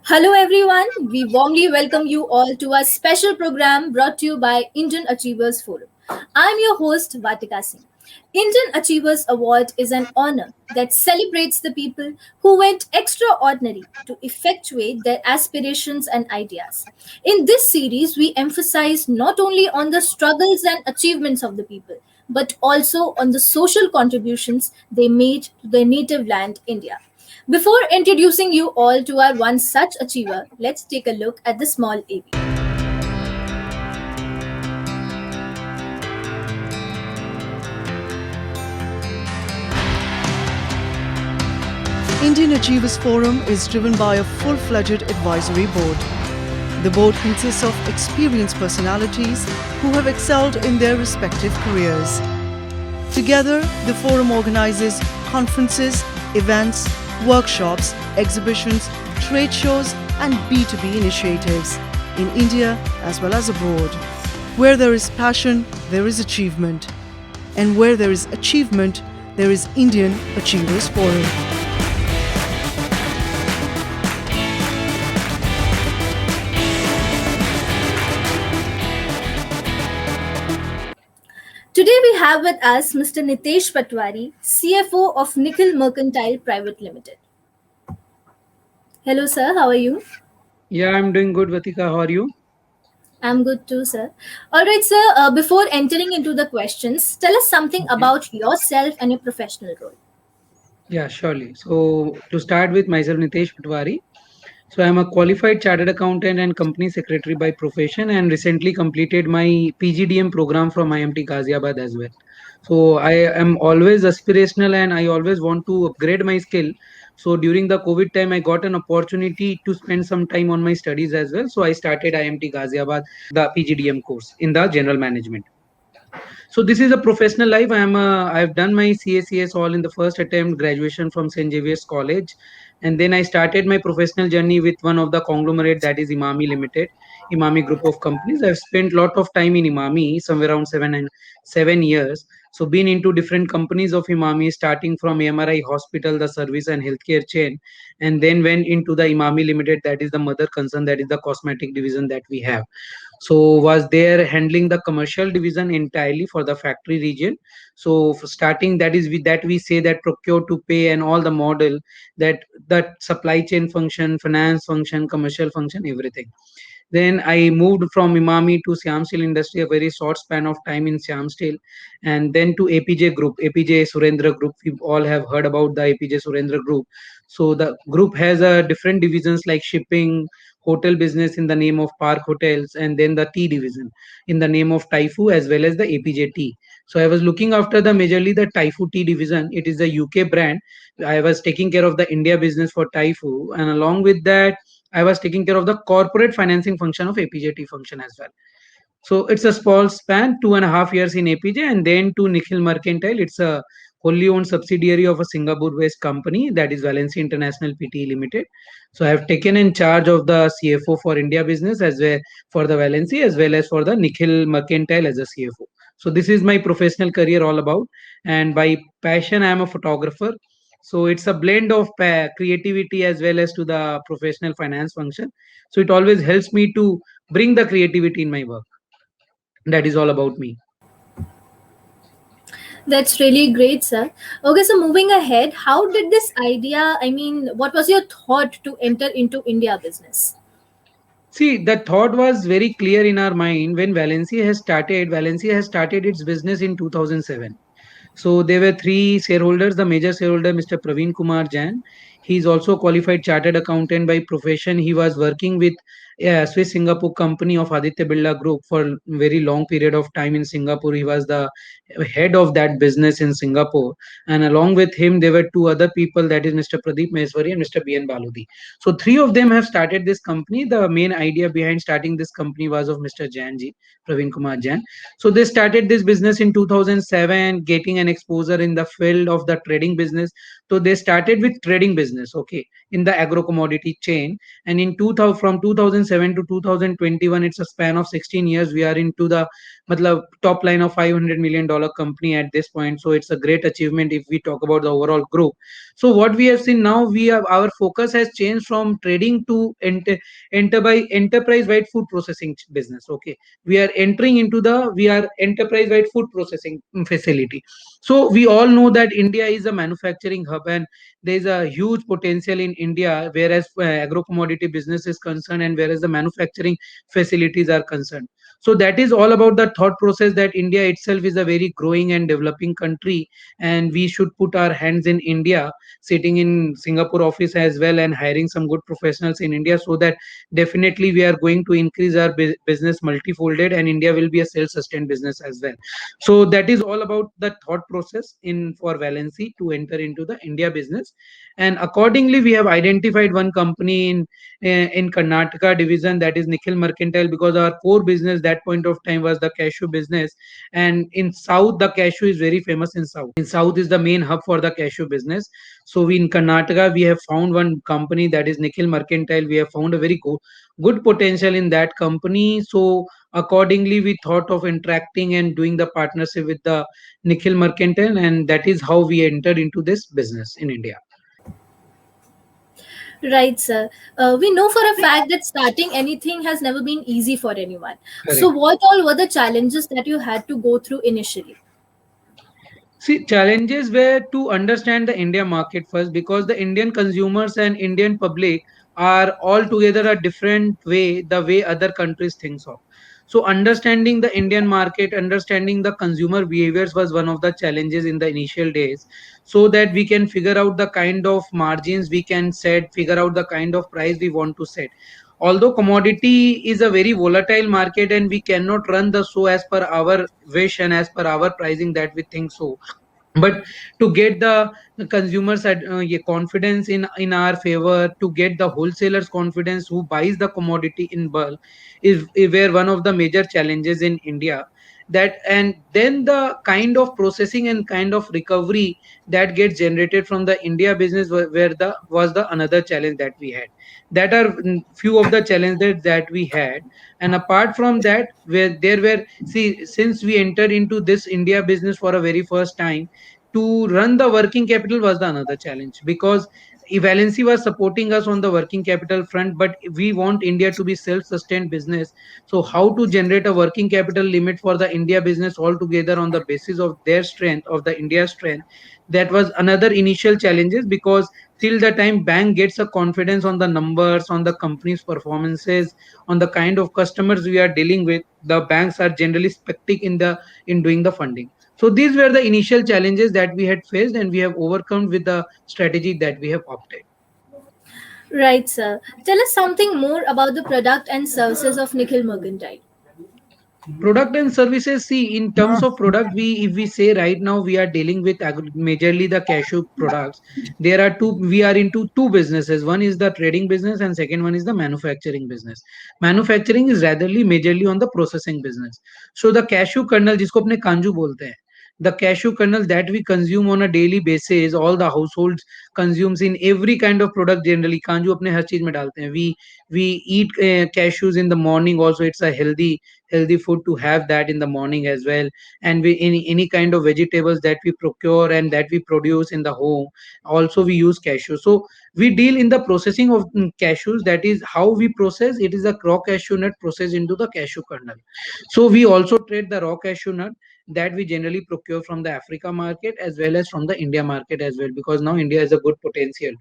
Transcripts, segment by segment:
Hello, everyone. We warmly welcome you all to our special program brought to you by Indian Achievers Forum. I'm your host, Vatika Singh. Indian Achievers Award is an honor that celebrates the people who went extraordinary to effectuate their aspirations and ideas. In this series, we emphasize not only on the struggles and achievements of the people, but also on the social contributions they made to their native land, India. Before introducing you all to our one such achiever, let's take a look at the small AV. Indian Achievers Forum is driven by a full-fledged advisory board. The board consists of experienced personalities who have excelled in their respective careers. Together, the forum organizes conferences, events, workshops, exhibitions, trade shows, and B2B initiatives in India as well as abroad. Where there is passion, there is achievement. And where there is achievement, there is Indian Achievers Forum. Today we have with us Mr. Nitesh Patwari, CFO of Nikhil Mercantile Private Limited. Hello, sir. How are you? Yeah, I'm doing good, Vatika. How are you? I'm good too, sir. All right, sir. Before entering into the questions, tell us something Okay. about yourself and your professional role. Yeah, surely. So, to start with, myself, Nitesh Patwari. So, I'm a qualified chartered accountant and company secretary by profession, and recently completed my PGDM program from IMT Ghaziabad as well. So, I am always aspirational and I always want to upgrade my skill. So, during the COVID time, I got an opportunity to spend some time on my studies as well. So, I started IMT Ghaziabad, the PGDM course in the general management. So this is a professional life. I've done my CACS all in the first attempt, graduation from St. Xavier's College, and then I started my professional journey with one of the conglomerate, that is Imami Limited, Imami Group of Companies. I've spent lot of time in Imami, somewhere around 7 years. So been into different companies of Imami, starting from MRI Hospital, the service and healthcare chain, and then went into the Imami Limited, that is the mother concern, that is the cosmetic division that we have. So was there handling the commercial division entirely for the factory region. So for starting, that is with that we say that procure to pay and all the model, that supply chain function, finance function, commercial function, everything. Then I moved from Imami to Siam Steel Industry, a very short span of time in Siam Steel, and then to APJ Group, APJ Surendra Group. We all have heard about the APJ Surendra Group. So the group has a different divisions like shipping, hotel business in the name of Park Hotels, and then the tea division in the name of Taifu, as well as the APJ Tea. So I was looking after the majorly the Taifu Tea division. It is the UK brand. I was taking care of the India business for Taifu, and along with that I was taking care of the corporate financing function of APJT function as well. So it's a small span, 2.5 years in APJ, and then to Nikhil Mercantile. It's a wholly owned subsidiary of a Singapore-based company, that is Valency International Pte Limited. So I have taken in charge of the CFO for India business as well for the Valency, as well as for the Nikhil Mercantile as a CFO. So this is my professional career all about. And by passion, I am a photographer. So it's a blend of creativity as well as to the professional finance function. So it always helps me to bring the creativity in my work. That is all about me. That's really great, sir. Okay, so moving ahead, how did this idea, what was your thought to enter into India business? See, the thought was very clear in our mind when Valencia has started. Valencia has started its business in 2007. So there were three shareholders. The major shareholder, Mr. Praveen Kumar Jain. He is also a qualified chartered accountant by profession. He was working with a Swiss Singapore company of Aditya Birla Group for very long period of time in Singapore. He was the head of that business in Singapore. And along with him, there were two other people, that is Mr. Pradeep Maheswari and Mr. B.N. Baludi. So three of them have started this company. The main idea behind starting this company was of Mr. Jainji, Praveen Kumar Jain. So they started this business in 2007, getting an exposure in the field of the trading business. So they started with trading business, okay, in the agro commodity chain. And in 2000, from 2007 2007 to 2021, it's a span of 16 years. We are into the matlab, top line of $500 million company at this point. So it's a great achievement if we talk about the overall group. So what we have seen now, we have our focus has changed from trading to enterprise wide food processing business. Okay, we are enterprise wide food processing facility. So we all know that India is a manufacturing hub, and there is a huge potential in India, whereas agro commodity business is concerned, and whereas the manufacturing facilities are concerned. So that is all about the thought process that India itself is a very growing and developing country, and we should put our hands in India, sitting in Singapore office as well, and hiring some good professionals in India, so that definitely we are going to increase our business multifolded, and India will be a self-sustained business as well. So that is all about the thought process in for Valency to enter into the India business. And accordingly, we have identified one company in Karnataka division, that is Nikhil Mercantile, because our core business that point of time was the cashew business. And in South, the cashew is very famous in South. In South is the main hub for the cashew business. So we in Karnataka, we have found one company, that is Nikhil Mercantile. We have found a very good potential in that company. So accordingly, we thought of interacting and doing the partnership with the Nikhil Mercantile, and that is how we entered into this business in India. Right, sir. We know for a fact that starting anything has never been easy for anyone. So, Correct. what all were the challenges that you had to go through initially? See, challenges were to understand the India market first, because the Indian consumers and Indian public are altogether a different way, the way other countries thinks of. So understanding the Indian market, understanding the consumer behaviors was one of the challenges in the initial days, so that we can figure out the kind of margins we can set, figure out the kind of price we want to set. Although commodity is a very volatile market, and we cannot run the show as per our wish and as per our pricing that we think so, but to get the consumers at confidence in our favor, to get the wholesalers confidence who buys the commodity in bulk, is where one of the major challenges in India. That, and then the kind of processing and kind of recovery that gets generated from the India business, where the was the another challenge that we had. That are few of the challenges that we had. And apart from that, where there were, see, since we entered into this India business for a very first time, to run the working capital was the another challenge, because Valency was supporting us on the working capital front, but we want India to be self-sustained business. So how to generate a working capital limit for the India business altogether on the basis of their strength, of the India strength, that was another initial challenges, because till the time bank gets a confidence on the numbers, on the company's performances, on the kind of customers we are dealing with, the banks are generally skeptic in doing the funding. So these were the initial challenges that we had faced, and we have overcome with the strategy that we have opted. Right, sir. Tell us something more about the product and services of Nikhil Mercantile. Product and services, see, in terms of product, we if we say right now we are dealing with majorly the cashew products. There are two, we are into two businesses. One is the trading business, and second one is the manufacturing business. Manufacturing is ratherly majorly on the processing business. So the cashew kernel, जिसको अपने कांजू बोलते हैं, the cashew kernel that we consume on a daily basis, all the households consumes in every kind of product. Generally कांजू अपने हर चीज में डालते हैं. We eat cashews in the morning also. It's a healthy food to have that in the morning as well. And we any kind of vegetables that we procure and that we produce in the home, also we use cashew. So we deal in the processing of cashews. That is how we process it, is a raw cashew nut processed into the cashew kernel. So we also trade the raw cashew nut that we generally procure from the Africa market as well as from the India market as well, because now India has a good potential.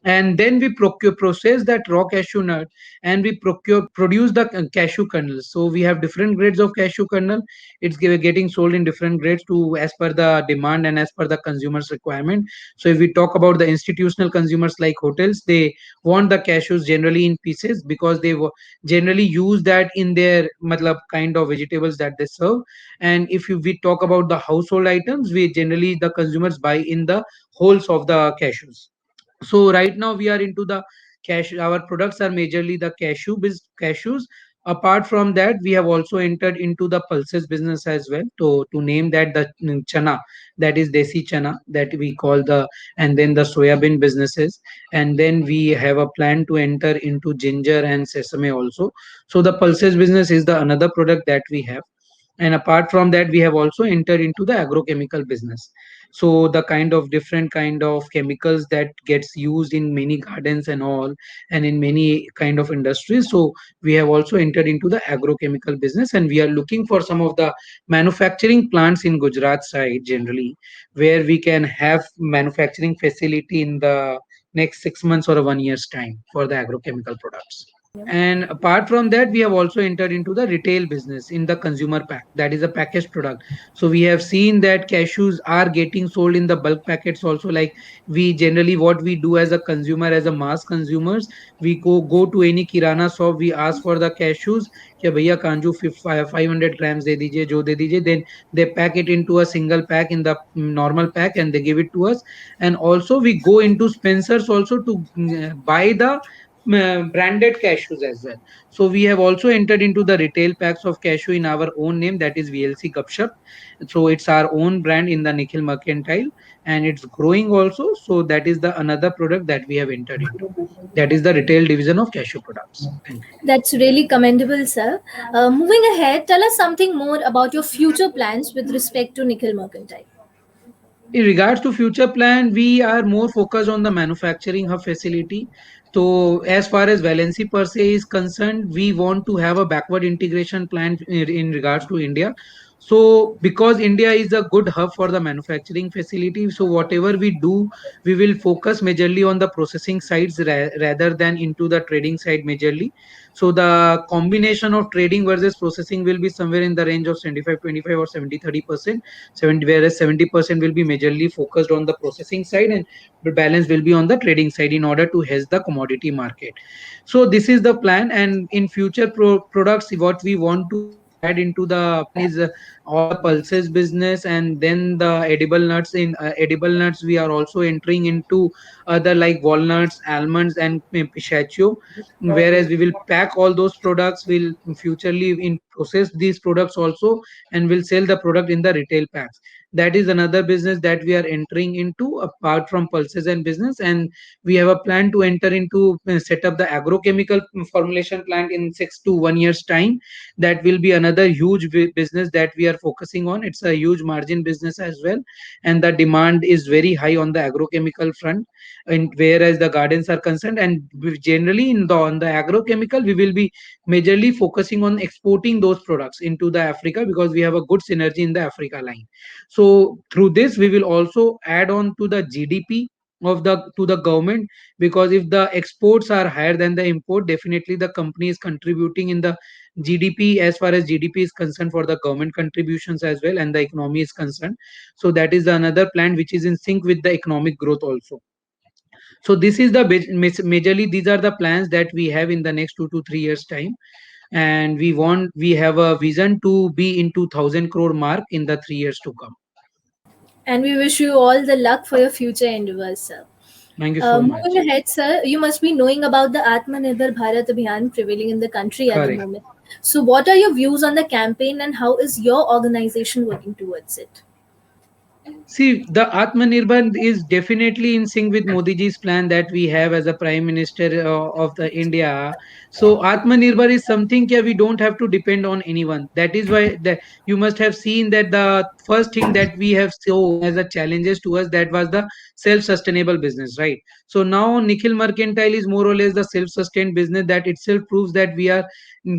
And then we process that raw cashew nut, and we produce the cashew kernels. So we have different grades of cashew kernel. It's getting sold in different grades to as per the demand and as per the consumer's requirement. So if we talk about the institutional consumers like hotels, they want the cashews generally in pieces, because they generally use that in their matlab kind of vegetables that they serve. And if we talk about the household items, we generally the consumers buy in the wholes of the cashews. So right now we are into the cash. Our products are majorly the cashews. Apart from that, we have also entered into the pulses business as well. To name that the chana, that is desi chana that we call the, and then the soybean businesses. And then we have a plan to enter into ginger and sesame also. So the pulses business is the another product that we have. And apart from that, we have also entered into the agrochemical business. So the kind of different kind of chemicals that gets used in many gardens and all, and in many kind of industries. So we have also entered into the agrochemical business, and we are looking for some of the manufacturing plants in Gujarat side generally, where we can have manufacturing facility in the next 6 months or a 1 year's time for the agrochemical products. And apart from that, we have also entered into the retail business in the consumer pack, that is a packaged product. So we have seen that cashews are getting sold in the bulk packets also. Like, we generally, what we do as a consumer, as a mass consumers, we go to any kirana shop, we ask for the cashews, कि भैया कांजू 500 grams दे दीजिए, जो दे दीजिए. Then they pack it into a single pack in the normal pack, and they give it to us. And also we go into Spencer's also to buy the branded cashews as well. So we have also entered into the retail packs of cashew in our own name, that is VLC Gupshup. So it's our own brand in the Nikhil Mercantile, and it's growing also. So that is the another product that we have entered into. That is the retail division of cashew products. Thank you. That's really commendable, sir. Moving ahead, tell us something more about your future plans with respect to Nickel Mercantile. In regards to future plan, we are more focused on the manufacturing hub facility. So as far as Valency per se is concerned, we want to have a backward integration plan in regards to India. So because India is a good hub for the manufacturing facility, so whatever we do, we will focus majorly on the processing sides rather than into the trading side majorly. So the combination of trading versus processing will be somewhere in the range of 75-25 or 70-30%. 70, whereas 70% will be majorly focused on the processing side, and the balance will be on the trading side in order to hedge the commodity market. So this is the plan. And in future products, what we want to add into the is all the pulses business, and then the edible nuts. In edible nuts, we are also entering into other like walnuts, almonds, and pistachio. Whereas we will pack all those products, will futurely in process these products also, and will sell the product in the retail packs. That is another business that we are entering into apart from pulses and business. And we have a plan to enter into set up the agrochemical formulation plant in 6 to 1 years time. That will be another huge business that we are focusing on. It's a huge margin business as well, and the demand is very high on the agrochemical front, and whereas the gardens are concerned. And generally in the on the agrochemical, we will be majorly focusing on exporting those products into the Africa, because we have a good synergy in the Africa line. So through this, we will also add on to the GDP of the to the government, because if the exports are higher than the import, definitely the company is contributing in the GDP, as far as GDP is concerned, for the government contributions as well, and the economy is concerned. So that is another plan which is in sync with the economic growth also. So this is the majorly these are the plans that we have in the next 2 to 3 years time. And we have a vision to be into 1,000 crore mark in the 3 years to come. And we wish you all the luck for your future endeavors, sir. Thank you so Moving much. ahead, sir, you must be knowing about the Atmanirbhar Bharat Abhiyan prevailing in the country at the Correct. moment. So, what are your views on the campaign and how is your organization working towards it? See, the Atmanirbhar is definitely in sync with Modi ji's plan that we have as a Prime Minister of the India. So Atmanirbhar is something that we don't have to depend on anyone. That is why you must have seen that the first thing that we have shown as a challenges to us, that was the self-sustainable business, right? So now Nikhil Mercantile is more or less the self-sustained business. That itself proves that we are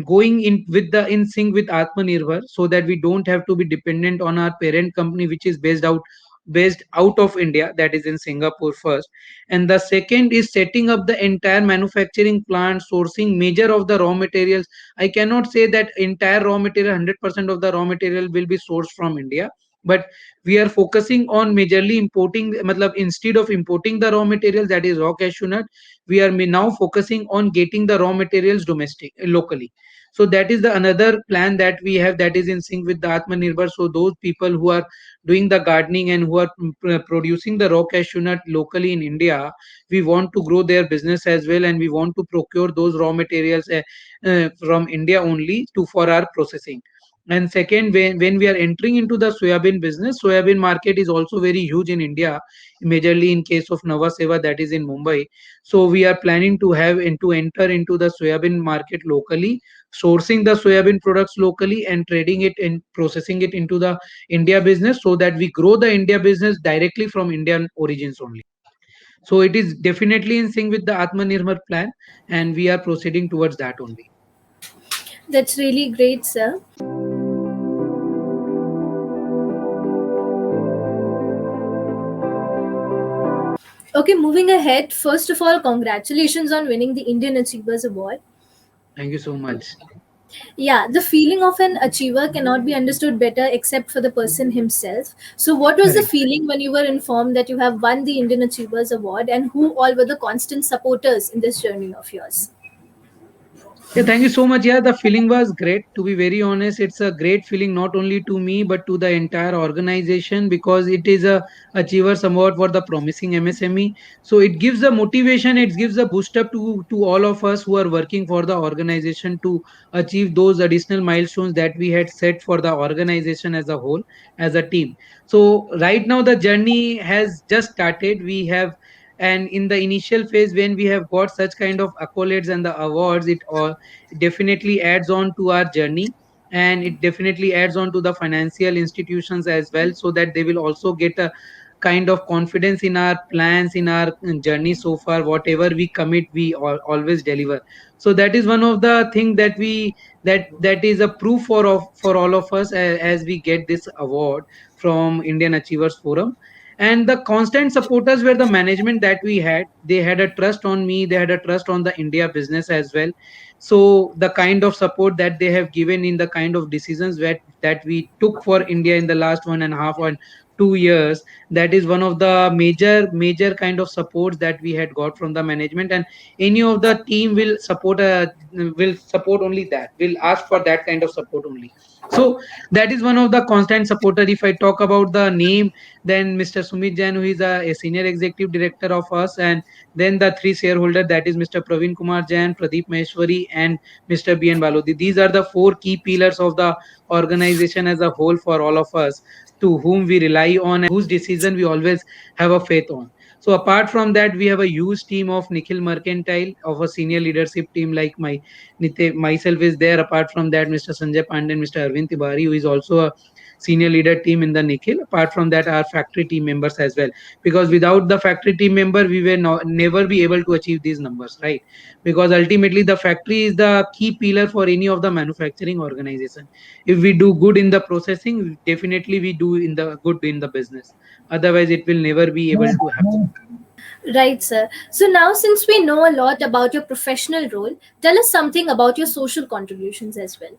going in with the in sync with Atmanirbhar, so that we don't have to be dependent on our parent company, which is based out of India, that is in Singapore first. And the second is setting up the entire manufacturing plant, sourcing major of the raw materials. I cannot say that entire raw material, 100% of the raw material will be sourced from India, but we are focusing on majorly importing. Matlab, instead of importing the raw materials, that is raw cashew nut, we are now focusing on getting the raw materials domestic locally. So that is the another plan that we have, that is in sync with the Atmanirbhar. So those people who are doing the gardening and who are producing the raw cashew nut locally in India, we want to grow their business as well, and we want to procure those raw materials from India only to for our processing. And second, when we are entering into the soybean business, soybean market is also very huge in India, majorly in case of Nava Seva, that is in Mumbai. So we are planning to have and to enter into the soybean market locally, sourcing the soybean products locally and trading it and processing it into the India business, so that we grow the India business directly from Indian origins only. So it is definitely in sync with the Atmanirbhar plan, and we are proceeding towards that only. That's really great, sir. Okay, moving ahead, first of all, congratulations on winning the Indian Achievers Award. Thank you so much. Yeah, the feeling of an achiever cannot be understood better except for the person himself. So, what was the Correct. feeling when you were informed that you have won the Indian Achievers Award, and who all were the constant supporters in this journey of yours? Yeah, thank you so much. Yeah, the feeling was great. To be very honest, it's a great feeling not only to me but to the entire organization, because it is a Achievers Award for the promising MSME. So it gives a motivation, it gives a boost up to all of us who are working for the organization to achieve those additional milestones that we had set for the organization as a whole, as a team. So right now the journey has just started. We have, and in the initial phase when we have got such kind of accolades and the awards, it all definitely adds on to our journey, and it definitely adds on to the financial institutions as well, so that they will also get a kind of confidence in our plans, in our journey so far. Whatever we commit, we always deliver. So that is one of the thing that we, that is a proof for all of us, as we get this award from Indian Achievers Forum. And the constant supporters were the management that we had. They had a trust on me, they had a trust on the India business as well. So the kind of support that they have given in the kind of decisions that we took for India in the last 1.5 or 2 years, that is one of the major kind of supports that we had got from the management. And any of the team will support only that, will ask for that kind of support only. So that is one of the constant supporter. If I talk about the name, then Mr. Sumit Jain, who is a senior executive director of us, and then the three shareholder, that is Mr. Praveen Kumar Jain, Pradeep Maheshwari, and Mr. BN Balodi. These are the four key pillars of the organization as a whole for all of us, to whom we rely on and whose decision we always have a faith on. So apart from that, we have a huge team of Nikhil Mercantile, of a senior leadership team, like myself is there. Apart from that, Mr. Sanjay Pandey and Mr. Arvind Tibari, who is also a senior leader team in the Nikhil. Apart from that, our factory team members as well, because without the factory team member, we will never be able to achieve these numbers, right? Because ultimately the factory is the key pillar for any of the manufacturing organization. If we do good in the processing, definitely we do in the good in the business. Otherwise it will never be able to happen. Right, sir. So, now since we know a lot about your professional role, tell us something about your social contributions as well.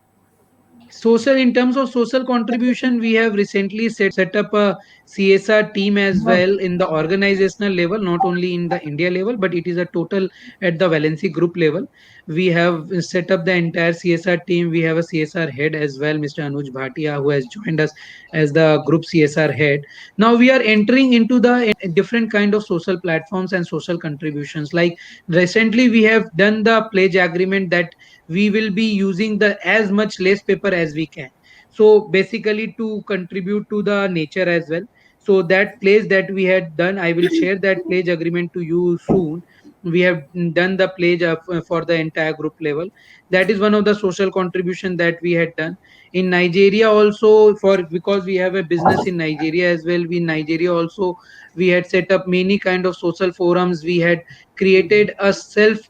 Social, in terms of social contribution, we have recently set up a CSR team as well in the organizational level, not only in the India level, but it is a total at the Valency group level. We have set up the entire CSR team. We have a CSR head as well, Mr. Anuj Bhatia, who has joined us as the group CSR head. Now we are entering into the different kind of social platforms and social contributions. Like recently we have done the pledge agreement that we will be using the as much less paper as we can, so basically to contribute to the nature as well. So that pledge that we had done, I will share that pledge agreement to you soon. We have done the pledge for the entire group level. That is one of the social contribution that we had done. In Nigeria also, for because we have a business in Nigeria as well, we in Nigeria also, we had set up many kind of social forums. We had created a self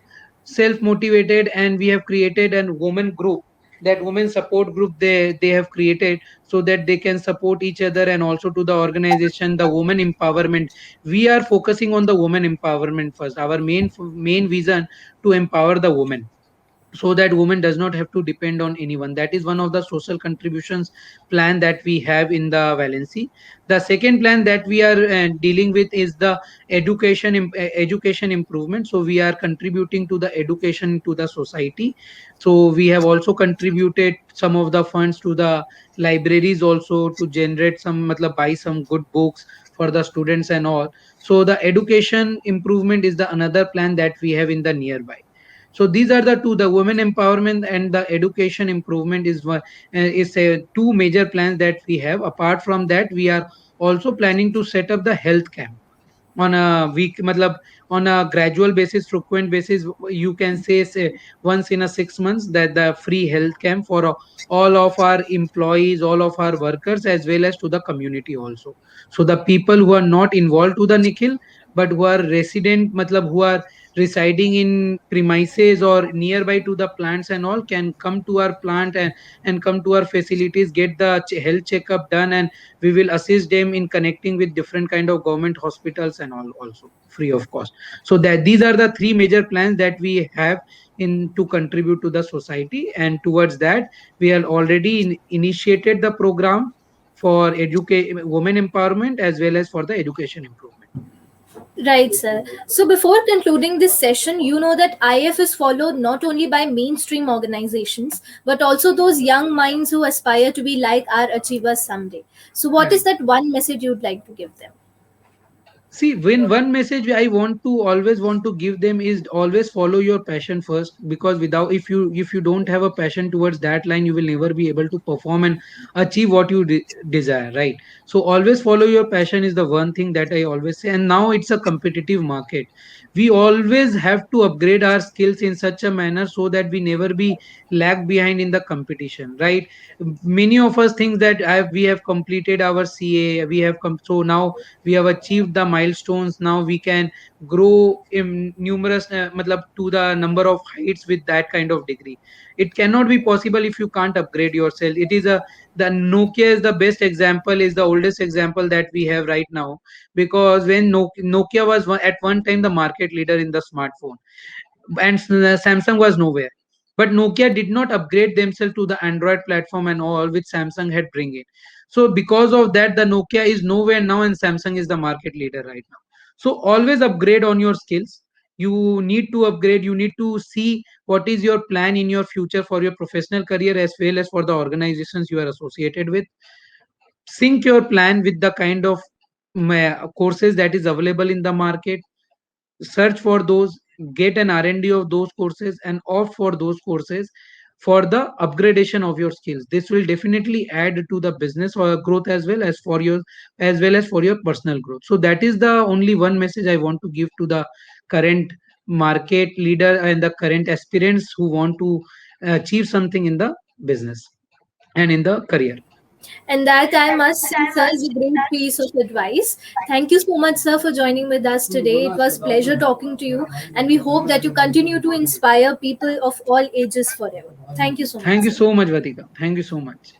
motivated, and we have created an woman group, that women support group they have created, so that they can support each other, and also to the organization, the woman empowerment. We are focusing on the woman empowerment first. Our main vision to empower the woman. so that woman does not have to depend on anyone. That is one of the social contributions plan that we have in the valency. The second plan that we are dealing with is the education improvement. So we are contributing to the education to the society. So we have also contributed some of the funds to the libraries also to generate some matlab buy some good books for the students and all. So the education improvement is the another plan that we have in the nearby. So these are the two, the women empowerment and the education improvement is two major plans that we have. Apart from that, we are also planning to set up the health camp on a week matlab on a gradual basis, frequent basis. You can say once in a 6 months, that the free health camp for all of our employees, all of our workers, as well as to the community also. So the people who are not involved to the Nikhil, but who are resident matlab who are residing in premises or nearby to the plants and all, can come to our plant and come to our facilities, get the health checkup done, and we will assist them in connecting with different kind of government hospitals and all, also free of cost. So that these are the three major plans that we have in to contribute to the society, and towards that we have already initiated the program for educate women empowerment as well as for the education improvement. Right, sir. So before concluding this session, you know that IF is followed not only by mainstream organizations, but also those young minds who aspire to be like our achievers someday. So, what is Right. that one message you'd like to give them? See, when one message I want to always want to give them is always follow your passion first, because without, if you don't have a passion towards that line, you will never be able to perform and achieve what you desire, right? So always follow your passion is the one thing that I always say. And now it's a competitive market. We always have to upgrade our skills in such a manner so that we never be lag behind in the competition, right? Many of us think that we have completed our CA, we have come, so now we have achieved the milestones, now we can grow in numerous matlab to the number of heights with that kind of degree. It cannot be possible if you can't upgrade yourself. It is a the Nokia is the best example, is the oldest example that we have right now, because when Nokia was at one time the market leader in the smartphone, and Samsung was nowhere. But Nokia did not upgrade themselves to the Android platform and all which Samsung had bring it. So because of that, the Nokia is nowhere now, and Samsung is the market leader right now. So always upgrade on your skills. You need to upgrade. You need to see what is your plan in your future for your professional career as well as for the organizations you are associated with. Sync your plan with the kind of courses that is available in the market. Search for those, get an R&D of those courses and opt for those courses for the upgradation of your skills. This will definitely add to the business or growth as well as for your personal growth. So that is the only one message I want to give to the current market leader and the current aspirants who want to achieve something in the business and in the career. And that, I must say, sir, is a great piece of advice. Thank you so much, sir, for joining with us today. It was pleasure talking to you, and we hope that you continue to inspire people of all ages forever. Thank you so much, Thank you sir. so much, Vatika. Thank you so much.